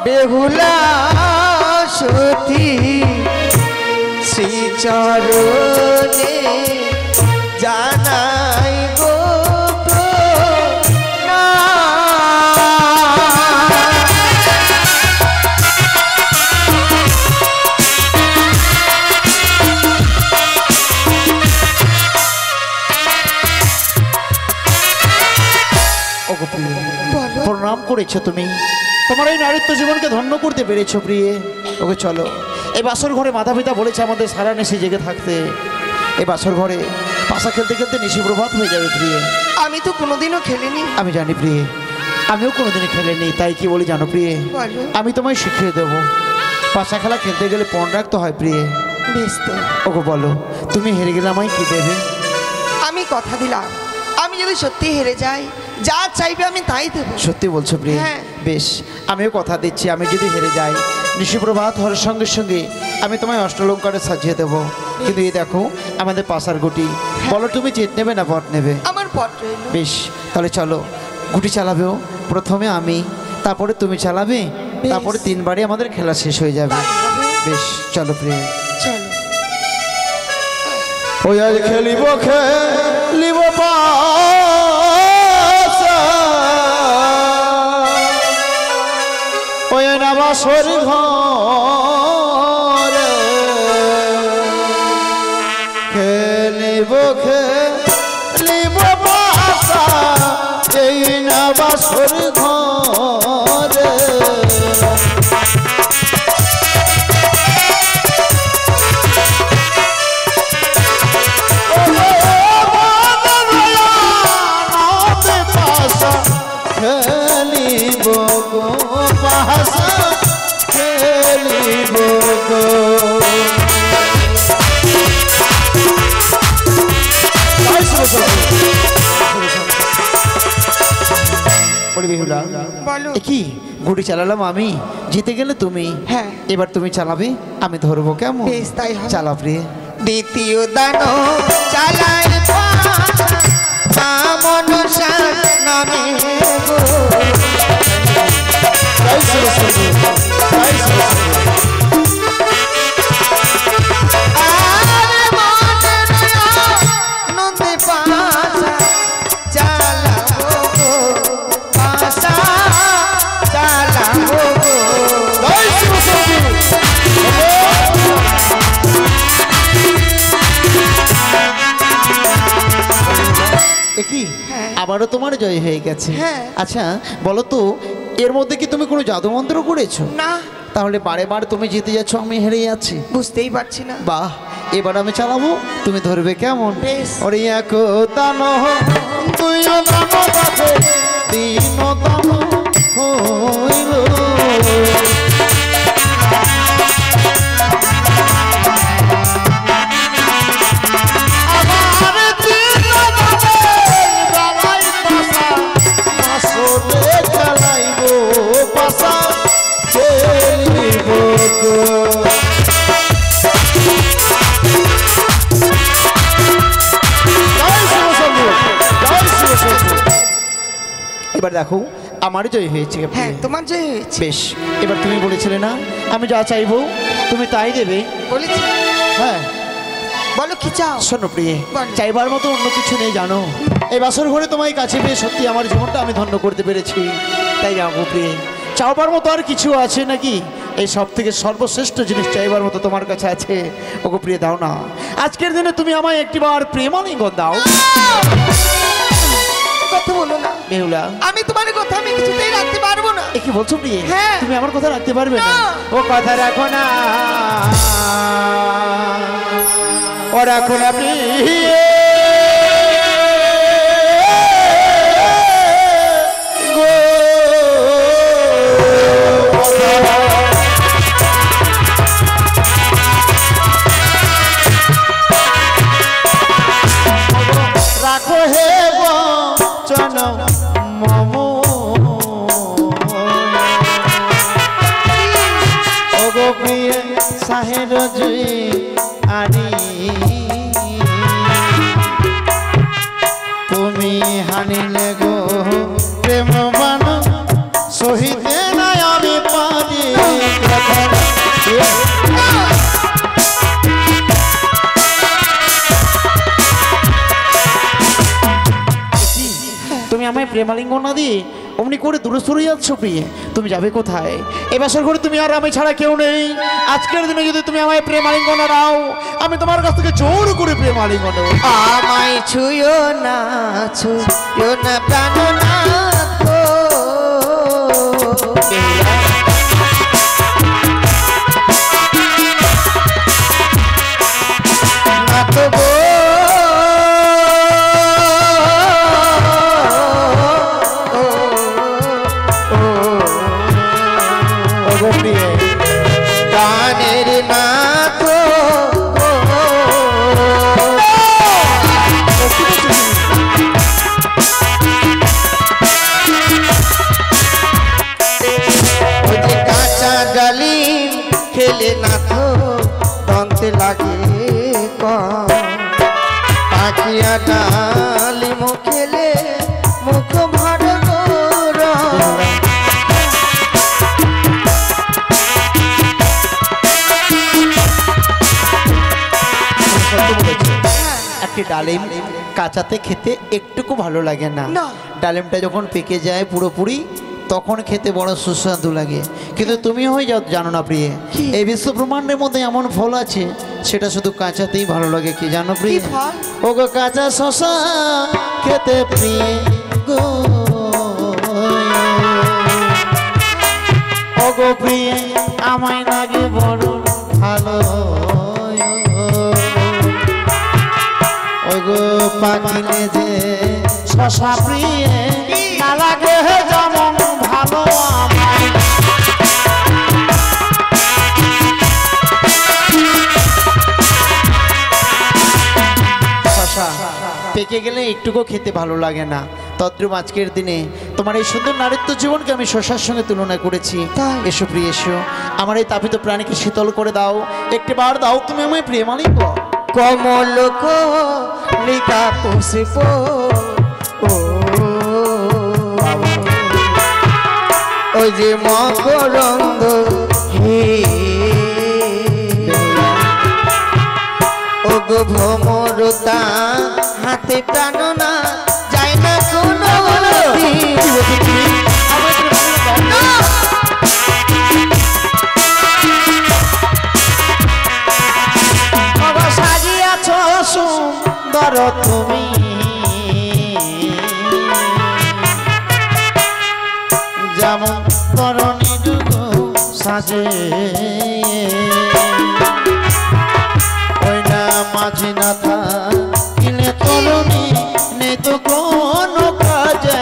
বেহুলা সতী শ্রীচরণে জানাই গো প্রণাম করেছো তুমি, তোমার এই নারীত্ব জীবনকে ধন্য করতে পেরেছো প্রিয়ে। ওকে চলো, এই বাসর ঘরে মাতা পিতা বলেছে আমাদের সারা নিশি জেগে থাকতে। এই বাসর ঘরে পাশা খেলতে খেলতে নিশি প্রভাত হয়ে যাবে প্রিয়ে। আমি তো কোনোদিনও খেলিনি। আমি জানি প্রিয়ে, আমিও কোনোদিনই খেলিনি। তাই কি বলি জানো প্রিয়ে, আমি তোমায় শিখিয়ে দেবো পাশা খেলা খেলতে গেলে পণ রাখতে হয় প্রিয়ে। বেশ তো। ওকে বলো, তুমি হেরে গেলে আমায় কি দেবে? আমি কথা দিলাম, আমি যদি সত্যি হেরে যাই যা চাইবে আমি তাই দেব। সত্যি বলছো প্রিয়ে? হ্যাঁ। বেশ, আমিও কথা দিচ্ছি, আমি যদি হেরে যাই নিশিপ্রভাত হওয়ার সঙ্গে সঙ্গে আমি তোমায় অষ্টলঙ্কারে সাজিয়ে দেবো। কিন্তু এই দেখো আমাদের পাশার গুটি, বলো তুমি চেট নেবে না পট নেবে? আমার পট রইল। বেশ, তাহলে চলো, গুটি চালাবেও প্রথমে আমি, তারপরে তুমি চালাবে, তারপরে 3 বারে আমাদের খেলা শেষ হয়ে যাবে। বেশ চলো প্রিয়ে, চলো। ওই আজ খেলিব খেলিব ওই না বাসর ঘরে খেলিব খেলিব বাসা এই না বাসর ঘরে। খেলিব গো পাশা খেলিব গো। বেহুলা, কি গুটি চালালাম আমি, জিতে গেলে তুমি। হ্যাঁ, এবার তুমি চালাবে, আমি ধরবো, কেমন? বেশ তাই হবে। চালা প্রিয়ে। দ্বিতীয় দানো চালাই মনসা নামে গো। নন্দে পাশা চালাবো গো, পাশা চালাবো গো। কি আবারও তোমার জয় হয়ে গেছে? আচ্ছা বলো তো, এর মধ্যে কি তুমি কোনো জাদু মন্ত্র করেছো? না। তাহলে বারে বার তুমি জিতে যাচ্ছ, আমি হেরে যাচ্ছি, বুঝতেই পারছি না। বাহ, এবার আমি চালাবো, তুমি ধরবে, কেমন? ওরে এক দান দুই দান কাছে তিন দান হইল। এবার দেখো আমার জয় হয়েছে। হ্যাঁ, তোমার জয় হয়েছে। বেশ, এবার তুমি বলেছিলে না আমি যা চাইবো তুমি তাই দেবে? বলেছি। হ্যাঁ, বলো কি চাও? শোনো প্রিয়ে, চাইবার মতো অন্য কিছু নেই জানো। এই বাসর ঘরে তোমায় কাছে পেয়ে সত্যি আমার জীবনটা আমি ধন্য করতে পেরেছি। তাই যাবো প্রিয়ে, চাওবার মতো আর কিছু আছে নাকি? এই সব থেকে সর্বশ্রেষ্ঠ জিনিস চাইবার মতো তোমার কাছে আছে। ওগো প্রিয়ে, দাও না, আজকের দিনে তুমি আমায় একটিবার প্রেমালিঙ্গন দাও। কথা বলো না বেহুলা, আমি তোমার কথা আমি কিছুতেই রাখতে পারবো না। এ কি বলছো প্রিয়ে? হ্যাঁ। তুমি আমার কথা রাখতে পারবে না? ও কথা রাখো না, ও রাখো না প্রিয়ে। রাখো হে বচন মম, ওগো প্রিয়ে সাহের জুই আনি, তুমি হানিলে গো প্রেম বান সহিতে নাই আমি পারি। প্রেমালিঙ্গ না দিয়ে অমনি করে দূরে সরে যাচ্ছ প্রিয়ে, তুমি যাবে কোথায়? এ বাসর ঘরে তুমি আর আমি ছাড়া কেউ নেই। আজকের দিনে যদি তুমি আমায় প্রেমালিঙ্গ না দাও, আমি তোমার কাছ থেকে জোর করে প্রেমালিঙ্গ নেব। আমায় ছুঁয়ো না প্রাণনাথ গো। নাথ গো, ওগো প্রিয়ে, গানের নাথ ডালিম খেলে না তো দন্তে লাগে পাখিয়া ডালিম খেলে মুখ ভর একটি ডালিম কাঁচাতে খেতে একটুকু ভালো লাগে না। ডালিমটা যখন পেকে যায় পুরোপুরি তখন খেতে বড় সুস্বাদু লাগে। কিন্তু তুমি হয়ে যাও জানো না প্রিয়ে, এই বিশ্ব ব্রহ্মাণ্ডের মধ্যে এমন ফল আছে সেটা শুধু কাঁচাতেই ভালো লাগে। কি জানো প্রিয়ে? ও গো কাঁচা শশা খেতে প্রিয়ে গো, ও গো প্রিয়ে আমায় লাগে বড় ভালো। ওই গো পাখিলে যে শশা প্রিয়ে না লাগে যেমন ভালো আমায়। শশা পেকে গেলে একটুকু খেতে ভালো লাগে না। তদ্রুপ আজকের দিনে তোমার এই সুন্দর নারীত্ব জীবনকে আমি শশার সঙ্গে তুলনা করেছি। এসো প্রিয় এসো, আমার এই তাপিত প্রাণীকে শীতল করে দাও, একটি বার দাও তুমি আমায় প্রেমালিঙ্গ। কমল লিকা পুষ্প ওই যে মকরন্দ হে ও গো ভ্রমরতা হাতে প্রাণ না যায় না কোনো সাজিয়াছ সুন্দর তুমি যেমন তরণী যুগ সাজে, ওই না মাঝে না থাকিলে তরণী নেই তো কোনো কাজে।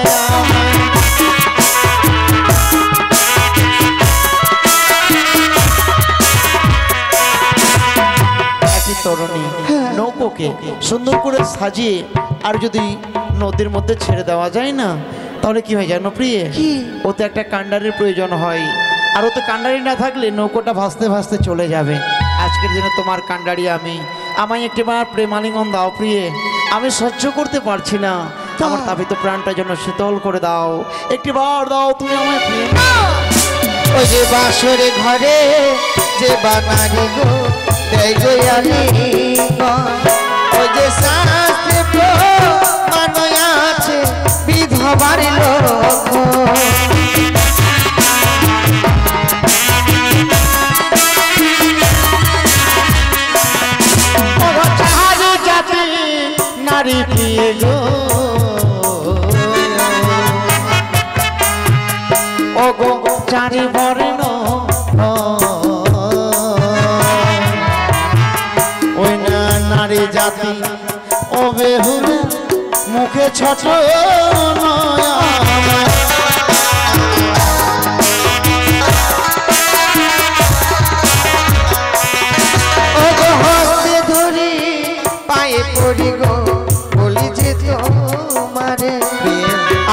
একটি তরণী নৌকোকে সুন্দর করে সাজিয়ে আর যদি নদীর মধ্যে ছেড়ে দেওয়া যায় না, তাহলে কি হয় জানো প্রিয়ে? ওতে একটা কান্ডারির প্রয়োজন হয়, আর ওতে কান্ডারি না থাকলে নৌকোটা ভাসতে ভাসতে চলে যাবে। আজকের দিনে তোমার কান্ডারি আমি, আমায় একটি বার প্রেমালিঙ্গন দাও প্রিয়ে, আমি সহ্য করতে পারছি না, আমার তাপিত প্রাণটা যেন শীতল করে দাও, একটি বার দাও তুমি আমায় প্রেম। ওই যে বাসরে ঘরে যে বানারি গো দেয় গো আলিঙ্গন, ওই যে শাস্ত্রে মানয় আছে বিধবার লক্ষণ। জাতি নারী প্রিয়ে গো, ও গো চারি বর্ণ ওই না নারী জাতি ও বেহুলা মুখে ছোট নয়া। ও গো হস্তে ধরি পায়ে পড়ি গো বলি যে তোমারে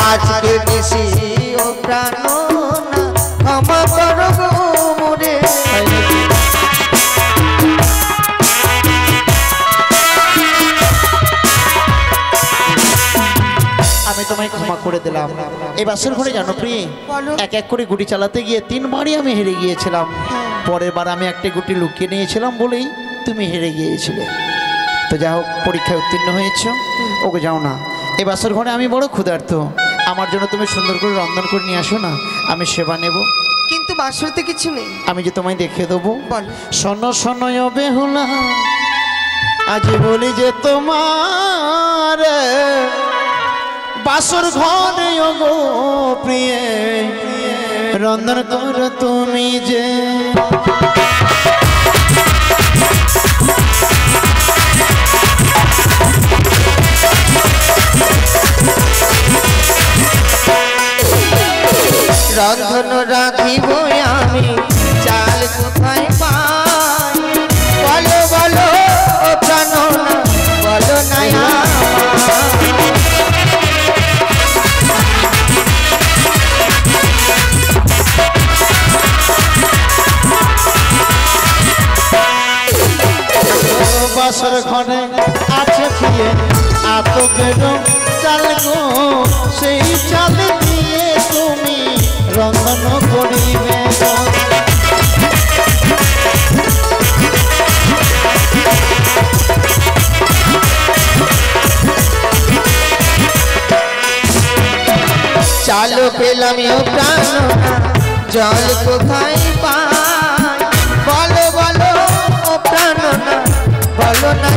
আজকে বেশি ও প্রাণ না ক্ষমা করো গো মোরে। আমি তোমায় ক্ষমা করে দিলাম। এই বাসের ঘরে জানো প্রিয়ে, এক এক করে গুটি চালাতে গিয়ে 3 বারই আমি হেরে গিয়েছিলাম। পরের বার আমি একটা গুটি লুকিয়ে নিয়েছিলাম বলেই তুমি হেরে গিয়েছিলে। তো যা হোক, পরীক্ষায় উত্তীর্ণ হয়েছ। ওকে যাও না, এই বাসের ঘরে আমি বড় ক্ষুধার্ত, আমার জন্য তুমি সুন্দর করে রন্ধন করে নিয়ে আসো না, আমি সেবা নেব। কিন্তু বাসরতে কিছু নেই। আমি যে তোমায় দেখিয়ে দেবো। বল। শোনো শোনো বেহুলা, আজ বলি যে তোমার বাসর ঘরে গো প্রিয়ে রন্ধন করো তুমি যে। রন্ধন রাখিব আমি, চাল কোথায় পাই? বলো বলো ও প্রাণনা, বলো না বাসর ঘরে আছে ফিরে এত বেরো চাল গো, সেই চাল দিয়ে তুমি রন্ধন করিবে। চালো পেলাম প্রাণ, জল কোথায় পাই? বলো বলো ও প্রাণ, বলো না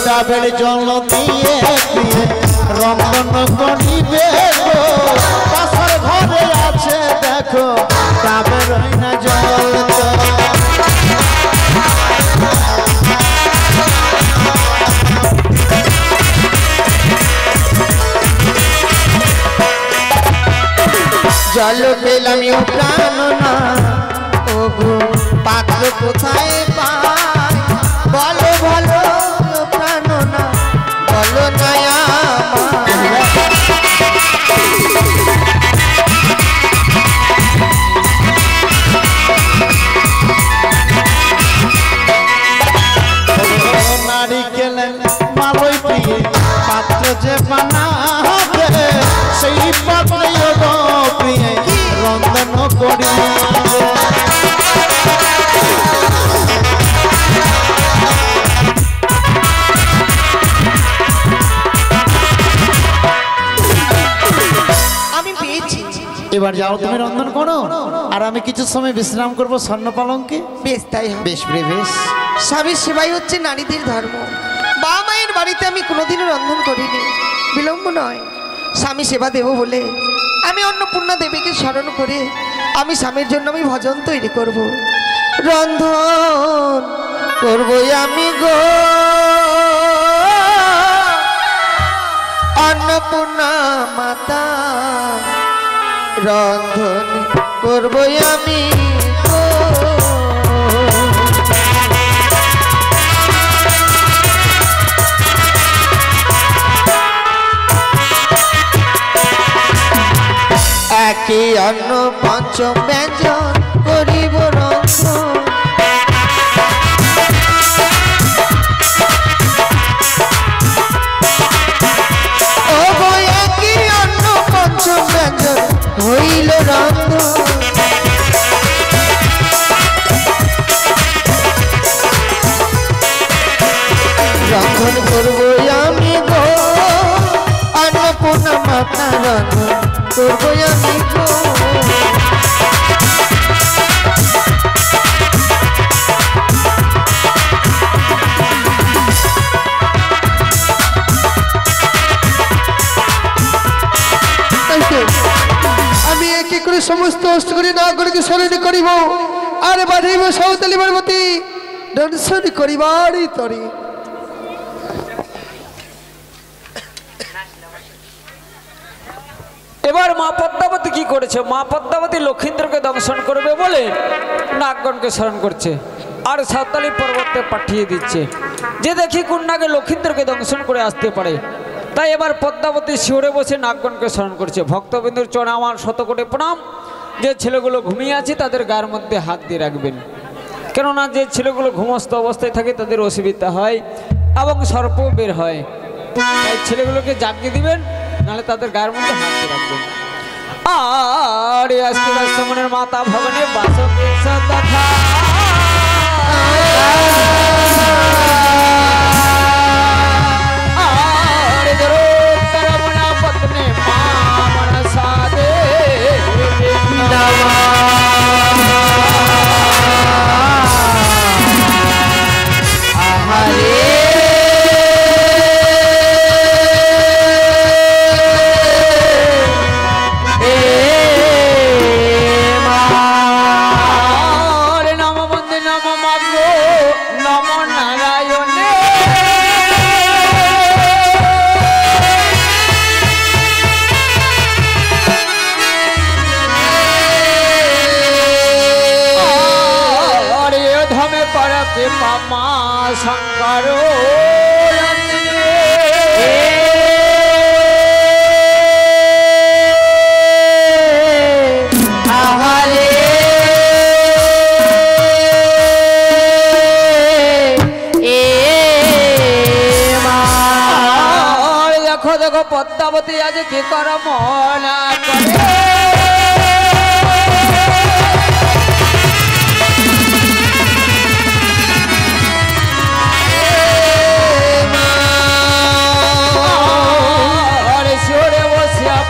ডাবের জল দিয়ে দিয়ে রন্ধন করিবে গো, বাসর ঘরে আছে দেখো ডাবের না জল। জল পেলাম প্রাণ না, ও গো পাত্র কোথায় পাই? বলো বলো প্রাণ না, বলো না নারিকেল মালই প্রিয়ে পাত্র যে বানাবে, সেই পাত্রে গো প্রিয়ে রন্ধন করিবে। আমি পেয়েছি। এবার যাও তুমি রন্ধন করো, আর আমি কিছু সময় বিশ্রাম করবো স্বর্ণ পালঙ্কে। বেশ তাই হবে। বেশ রে বেশ। স্বামীর সেবাই হচ্ছে নারীদের ধর্ম। বাবা মায়ের বাড়িতে আমি কোনোদিনও রন্ধন করিনি, বিলম্ব নয়। স্বামী সেবা দেব বলে আমি অন্নপূর্ণা দেবীকে স্মরণ করে আমি স্বামীর জন্য আমি ভজন তৈরি করব। রন্ধন করব আমি গো অন্নপূর্ণা মাতা, রন্ধন করব আমি গো। একই অন্ন পঞ্চম ব্যঞ্জন করিব রন্ধন, ও গো একই অন্ন পঞ্চম ব্যঞ্জন হইল রন্ধন। রন্ধন করব আমি গো অন্নপূর্ণা মাতা, রন্ধন করব আমি গো। আমি একে করে সমস্ত অষ্টকরী নাগরিক স্মরণ করিব, আর বাঁধিব সাঁওতালি পার্বতী দর্শন করিবারই তরে। এবার মা পদ্মাবতী কি করেছে? মা পদ্মাবতী লক্ষিন্দ্রকে দংশন করবে বলে নাগগণকে স্মরণ করছে, আর সাঁওতালি পর্বতে পাঠিয়ে দিচ্ছে যে দেখি কোন নাগে লক্ষিন্দ্রকে দংশন করে আসতে পারে। তাই এবার পদ্মাবতী শিওরে বসে নাগগণকে স্মরণ করছে। ভক্তবিন্দুর চরণে আমার শতকোটি প্রণাম। যে ছেলেগুলো ঘুমিয়ে আছে তাদের গায়ের মধ্যে হাত দিয়ে রাখবেন, কেননা যে ছেলেগুলো ঘুমস্ত অবস্থায় থাকে তাদের অসুবিধা হয় এবং সর্প বের হয়। তাই ছেলেগুলোকে জাগিয়ে দিবেন, নাহলে তাদের গায়ের মধ্যে হাত দিয়ে রাখবেন। আর আজকে সমনের মাতা ভবনে বাসকে সদা আর জরুর করমনা পত্নে মা মনসা দে মামা শঙ্কর দেখো দেখো পদ্মাবতী আজ কি কর মনা করে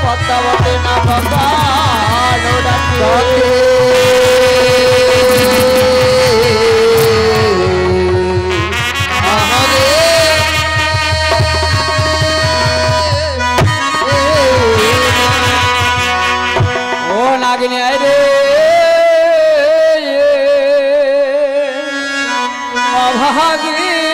পদ্মাবতী না ভগবান ও নাগিনী আয় রে অভাগী